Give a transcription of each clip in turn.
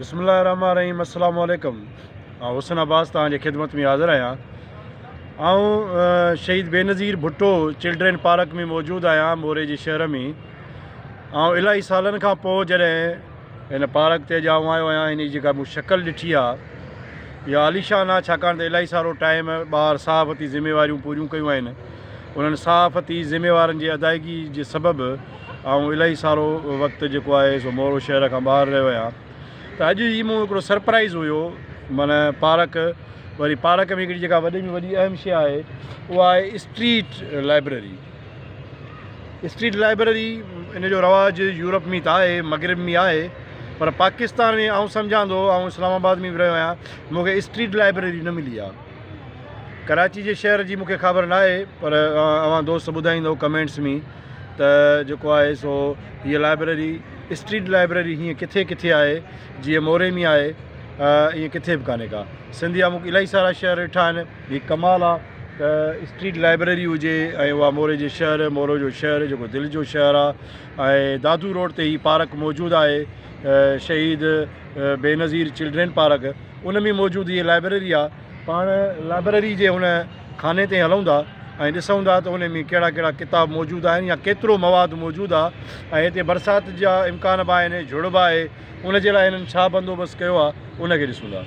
बिस्मिल्लाहिर्रहमानिर्रहीम। अस्सलाम वालेकुम। हुसन अब्बास तव्हांजे ख़िदमत में हाज़िर आहियां। शहीद बेनज़ीर भुट्टो चिल्ड्रेन पार्क में मौजूदु आहियां, मोरे जे शहर में। इलाही सालनि खां पोइ जॾहिं हिन पार्क ते आयो आहियां, हिन जी जेका मूं शक्ल ॾिठी आहे इहा आलीशान आहे, छाकाणि त इलाही सारो टाइम ॿार सहाफ़ती ज़िम्मेवारियूं पूरियूं कयूं आहिनि। उन्हनि सहाफ़ती ज़िम्मेवारनि जी अदायगी जे सबबु इलाही सारो वक़्तु जेको आहे सो मोरो शहर खां ॿाहिरि रहियो आहियां। त अॼु ई मूं हिकिड़ो सरप्राइज़ हुयो, माना पार्क वरी पार्क में हिकिड़ी जेका वॾे में वॾी अहम शइ आहे उहा आहे street library. Street library in जो रवाजु यूरोप में त आहे, मगरिब में आहे, पर पाकिस्तान में सम्झां थो, इस्लामाबाद में बि रहियो आहियां, मूंखे स्ट्रीट लाइब्रेरी न मिली आहे। कराची जे शहर जी मूंखे ख़बर न आहे, पर अवां दोस्त ॿुधाईंदो कमेंट्स में त जेको आहे सो हीअ लाइब्रेरी स्ट्रीट लाइब्रेरी हीअं किथे किथे आहे। जीअं मोरे में आहे, ईअं किथे बि कान्हे का। सिंधिया मूंखे इलाही सारा शहर ॾिठा आहिनि, हीअ कमाल आहे त स्ट्रीट लाइब्रेरी हुजे ऐं उहा मोरे जे शहर, मोरो जो शहर जेको दिलि जो शहर आहे, ऐं दादू रोड ते हीअ पार्क मौजूदु आहे, शहीद बेनज़ीर चिल्ड्रेन पार्क, उन में मौजूदु हीअ लाइब्रेरी आहे। पाण लाइब्रेरी जे हुन खाने ते हलूं था ऐं ॾिसूं था त उन में कहिड़ा कहिड़ा किताब मौजूदु आहिनि या केतिरो मवादु मौजूदु आहे, ऐं हिते बरसाति जा इम्कान बि आहिनि, झुड़ बि आहे, उनजे लाइ हिननि छा बंदोबस्तु कयो आहे उनखे ॾिसूं था।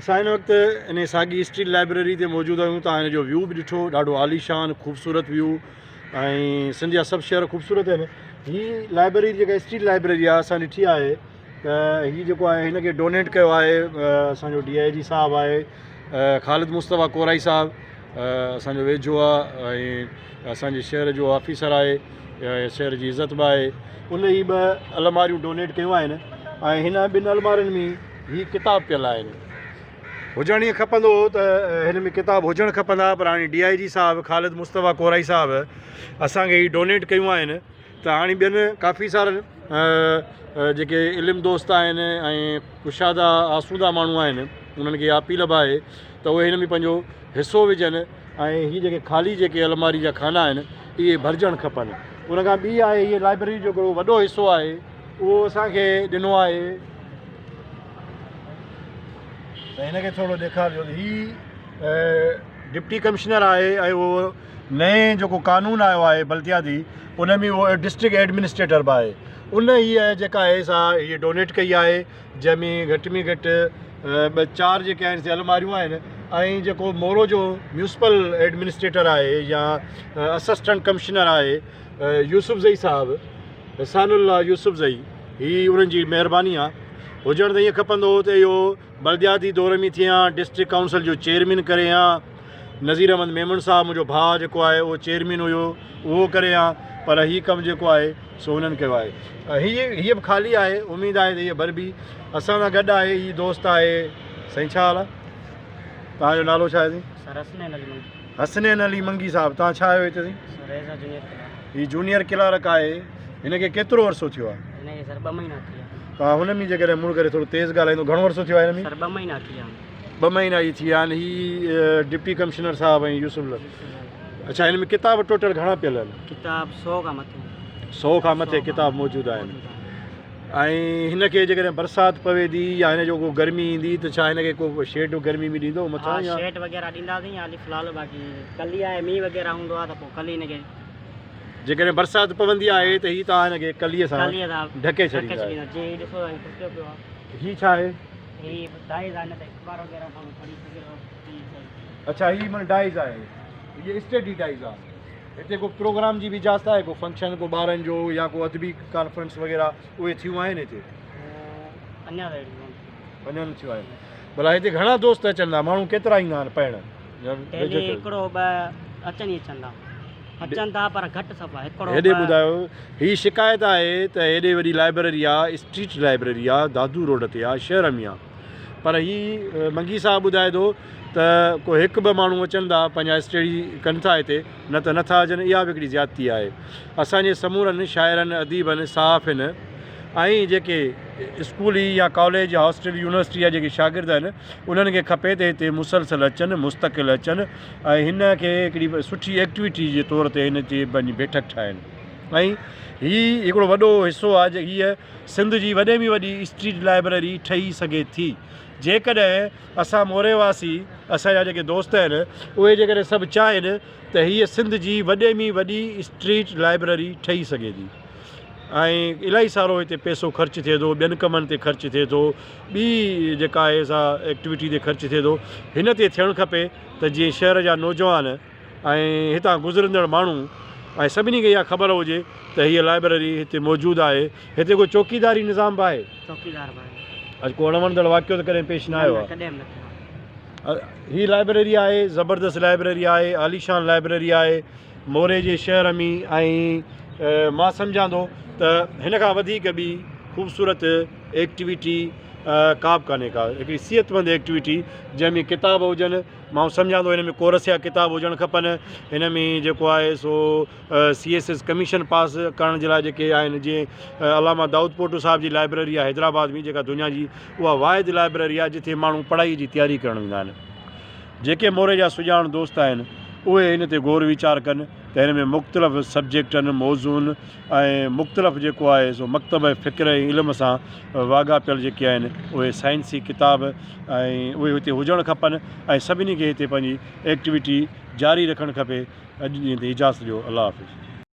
असां हिन वक़्तु इन साॻी स्ट्रीट लाइब्रेरी ते मौजूदु आहियूं। तव्हां हिन जो व्यू बि ॾिठो, ॾाढो आलीशान ख़ूबसूरत व्यू, ऐं सिंधिया सभु शहर ख़ूबसूरत आहिनि। हीअ लाइब्रेरी जेका स्ट्रीट लाइब्रेरी आहे असां ॾिठी आहे त हीअ जेको आहे हिनखे डोनेट कयो आहे असांजो DIG साहिबु आहे, ख़ालिद मुस्तफ़ा कोराई साहिबु, असांजो वेझो आहे ऐं असांजे शहर जो ऑफिसर आहे, शहर जी इज़त बि आहे। उन ई 2 अलमारियूं डोनेट कयूं आहिनि, ऐं हिन 2 अलमारियुनि में हीअ किताब पियल आहिनि। हुजणु ईअं खपंदो हो त हिन में किताब हुजणु खपंदा, पर हाणे DIG साहिबु ख़ालिद मुस्तफ़ा कोराई साहिबु असांखे हीअ डोनेट कयूं आहिनि। त हाणे ॿियनि काफ़ी सारनि जेके इल्मु दोस्त आहिनि ऐं कुशादा आसूदा माण्हू आहिनि, उन्हनि खे अपील बि आहे त उहे हिन में पंहिंजो हिसो विझनि, ऐं हीअ जेके ख़ाली जेके अलमारी जा खाना आहिनि इहे भरिजणु खपनि। उन खां ॿी आहे हीअ लाइब्रेरी जो हिकिड़ो वॾो हिसो आहे, उहो असांखे ॾिनो आहे, त हिनखे थोरो ॾेखारिजो। हीअ डिप्टी कमिश्नर आहे ऐं उहो नए जेको कानून आयो आहे बल्दियाती, उन में उहो डिस्ट्रिक्ट एडमिनिस्ट्रेटर बि आहे। उन हीअ जेका आहे सा हीअ डोनेट कई आहे, जंहिंमें घटि में घटि 4 जेके आहिनि से अलमारियूं आहिनि, ऐं जेको मोरो जो म्यूनिसिपल एडमिनिस्ट्रेटर आहे या असिस्टेंट कमिश्नर आहे यूसुफ़ ज़ई साहिबु, हसानुल्लाह यूसुफ़ ज़ई, हीअ उन्हनि जी महिरबानी आहे। हुजणु त ईअं खपंदो हो त इहो बल्दियाती दौर में थिए हा, डिस्ट्रिक्ट काउंसिल जो चेयरमैन करे हा, नज़ीर अहमद मेमन साहिबु मुंहिंजो भाउ जेको आहे उहो चेयरमैन हुयो, उहो करे हा, पर हीअ कमु जेको आहे सो हुननि कयो आहे। हीअ बि ख़ाली आहे, उमेदु आहे त हीअ भर बि असां सां गॾु आहे। हीअ दोस्त आहे, साईं छा हाल आहे? तव्हांजो नालो छा आहे? हसनैन अली मंगी साहिबु। तव्हां छा आहियो हिते? हीअ जूनियर क्लार्क आहे। हिनखे केतिरो अरसो थियो आहे? 2 महीना थी विया। तव्हां हुन में जेकॾहिं मुड़ करे थोरो तेज़ ॻाल्हाईंदो, घणो अरसो थियो आहे हिन में? 2 महीना थी विया। 2 महीना ई थी विया आहिनि। हीअ डिप्टी कमिश्नर साहिबु ऐं यूसुफ़। अच्छा, हिन में किताब टोटल घणा पियल आहिनि? किताब 100 खां मथे। 100 खां मथे किताब मौजूदु आहिनि। ऐं हिनखे जेकॾहिं बरसाति पवे थी या हिन जो को गर्मी ईंदी त छा हिनखे को शेड गर्मी में ॾींदो मथां? या शेड वग़ैरह ॾींदासीं हाली फ़िलहाल, बाक़ी कली आहे, मींहुं वग़ैरह हूंदो आहे त पोइ कली हिनखे जेकॾहिं बरसाति पवंदी आहे त हीअ तव्हां हिनखे कलीअ सां ढके छॾींदा। हीअ छा आहे? अच्छा, हीअ माना डाइज़ आहे, हीअ स्टडी डाइज़ आहे। हिते को प्रोग्राम जी बि इजाज़त आहे, को फंक्शन को ॿारनि जो या को अदबी कॉन्फ्रेंस वग़ैरह उहे थियूं आहिनि हिते? अञा न थियूं आहिनि। भला हिते घणा दोस्त अचनि था? माण्हू केतिरा ईंदा आहिनि पढ़णु? हिकिड़ो 2 अचनि ई अचनि था। अचनि था पर घटि सफ़ा हिकिड़ो हेॾे ॿुधायो हीअ शिकायत आहे त हेॾे वॾी लाइब्रेरी आहे, स्ट्रीट लाइब्रेरी आहे, दादू रोड ते आहे, शहर में आहे, पर हीअ मंगी साहब ॿुधाए थो त को हिकु ॿ माण्हू अचनि था पंहिंजा स्टडी कनि था हिते, न त नथा अचनि। इहा बि हिकिड़ी ज़्यादती आहे। असांजे समूरनि शाइरनि अदीबनि सहाफ़िन ऐं जेके स्कूली या कॉलेज या हॉस्टल यूनिवर्सिटी जा जेके शागिर्द आहिनि उन्हनि खे खपे त हिते मुसलसल अचनि, मुस्तक़िल अचनि ऐं हिन खे हिकिड़ी सुठी एक्टिविटी जे तौर ते हिन जी पंहिंजी बैठक ठाहिनि। ऐं हीअ हिकिड़ो वॾो हिसो आहे जे हीअ सिंध जी वॾे में वॾी स्ट्रीट लाइब्रेरी ठही सघे थी जेकॾहिं असां मोरेवासी असांजा जेके दोस्त आहिनि उहे जेकॾहिं सभु चाहिनि त हीअ सिंध जी वॾे में वॾी स्ट्रीट लाइब्रेरी ठही सघे थी। ऐं इलाही सारो हिते पैसो ख़र्चु थिए थो, ॿियनि कमनि ते ख़र्चु थिए थो, ॿी जेका आहे सा एक्टिविटी ते ख़र्चु थिए थो। हिन ते थियणु खपे त जीअं शहर जा नौजवान ऐं हितां गुज़रंदड़ माण्हू ऐं सभिनी खे इहा ख़बर हुजे त हीअ लाइब्रेरी हिते मौजूदु आहे। हिते कोई चौकीदारी निज़ाम बि आहे? चौकीदार भाई अॼु को अणवणंदड़ वाक़ियो त कॾहिं पेश न आयो आहे। कॾहिं न थियो। हीअ लाइब्रेरी आहे, ज़बरदस्त लाइब्रेरी आहे, आलीशान लाइब्रेरी आहे मोरे जे शहर में। ऐं मां सम्झां थो त हिन खां वधीक ॿी ख़ूबसूरत एक्टिविटी का बि कान्हे का, हिकिड़ी सिहतमंद एक्टिविटी जंहिंमें किताब हुजनि। मां सम्झां थो हिन में कोर्स जा किताब हुजणु खपनि। हिन में जेको आहे सो CSS कमीशन पास करण जे लाइ जेके आहिनि, जीअं अलामा दाऊद पोटू साहिब जी लाइब्रेरी आहे हैदराबाद में, जेका दुनिया जी उहा वाहिद लाइब्रेरी आहे जिथे माण्हू पढ़ाई जी तयारी करण ईंदा आहिनि। जेके मोरे जा सुञाण दोस्त आहिनि उहे हिन ते गौर वीचार कनि त हिन में मुख़्तलिफ़ सब्जेक्टनि मौज़ूअनि ऐं मुख़्तलिफ़ जेको आहे सो मकतब फ़िक्र ऐं इल्म सां वाॻापियल जेके आहिनि उहे साइंसी किताब ऐं उहे हिते हुजणु खपनि ऐं सभिनी खे हिते पंहिंजी एक्टिविटी जारी रखणु खपे। अॼु ॾींहं ते इजाज़त ॾियो। अल्लाह हाफ़िज़।